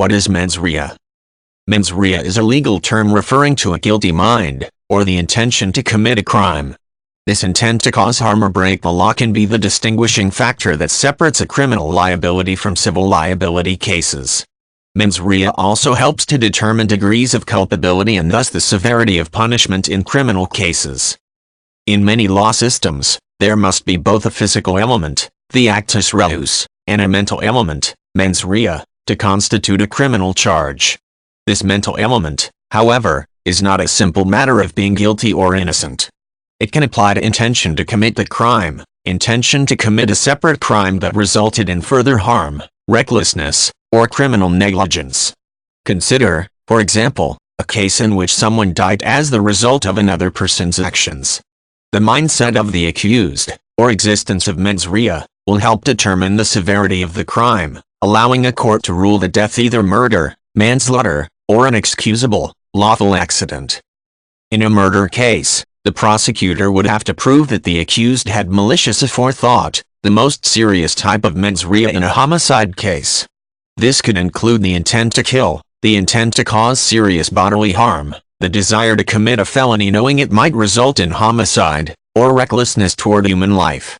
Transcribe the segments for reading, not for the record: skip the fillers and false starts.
What is mens rea? Mens rea is a legal term referring to a guilty mind, or the intention to commit a crime. This intent to cause harm or break the law can be the distinguishing factor that separates a criminal liability from civil liability cases. Mens rea also helps to determine degrees of culpability and thus the severity of punishment in criminal cases. In many law systems, there must be both a physical element, the actus reus, and a mental element, mens rea, to constitute a criminal charge. This mental element, however, is not a simple matter of being guilty or innocent. It can apply to intention to commit the crime, intention to commit a separate crime that resulted in further harm, recklessness, or criminal negligence. Consider, for example, a case in which someone died as the result of another person's actions. The mindset of the accused, or existence of mens rea, will help determine the severity of the crime, allowing a court to rule the death either murder, manslaughter, or an excusable, lawful accident. In a murder case, the prosecutor would have to prove that the accused had malicious aforethought, the most serious type of mens rea in a homicide case. This could include the intent to kill, the intent to cause serious bodily harm, the desire to commit a felony knowing it might result in homicide, or recklessness toward human life.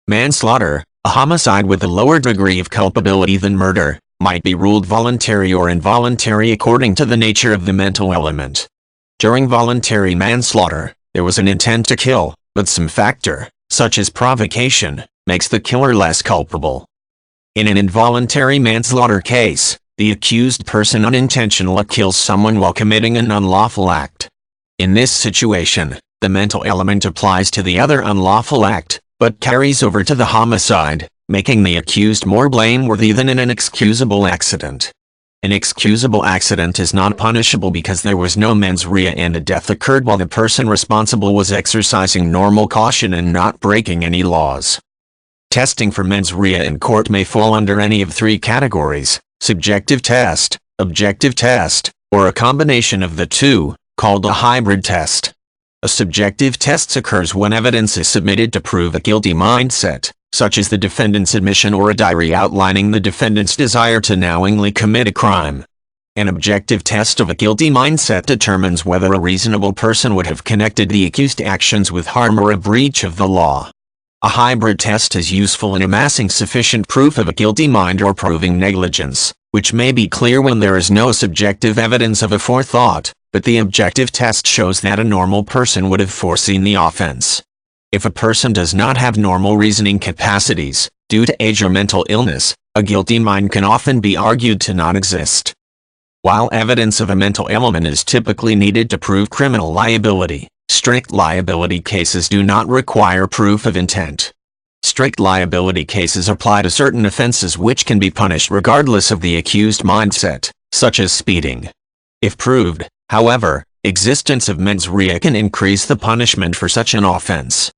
Manslaughter, a homicide with a lower degree of culpability than murder, might be ruled voluntary or involuntary according to the nature of the mental element. During voluntary manslaughter, there was an intent to kill, but some factor, such as provocation, makes the killer less culpable. In an involuntary manslaughter case, the accused person unintentionally kills someone while committing an unlawful act. In this situation, the mental element applies to the other unlawful act, but carries over to the homicide, making the accused more blameworthy than in an excusable accident. An excusable accident is not punishable because there was no mens rea and a death occurred while the person responsible was exercising normal caution and not breaking any laws. Testing for mens rea in court may fall under any of three categories: subjective test, objective test, or a combination of the two, called a hybrid test. A subjective test occurs when evidence is submitted to prove a guilty mindset, such as the defendant's admission or a diary outlining the defendant's desire to knowingly commit a crime. An objective test of a guilty mindset determines whether a reasonable person would have connected the accused actions with harm or a breach of the law. A hybrid test is useful in amassing sufficient proof of a guilty mind or proving negligence, which may be clear when there is no subjective evidence of aforethought, but the objective test shows that a normal person would have foreseen the offense. If a person does not have normal reasoning capacities, due to age or mental illness, a guilty mind can often be argued to not exist. While evidence of a mental element is typically needed to prove criminal liability, strict liability cases do not require proof of intent. Strict liability cases apply to certain offenses which can be punished regardless of the accused mindset, such as speeding. If proved, however, existence of mens rea can increase the punishment for such an offense.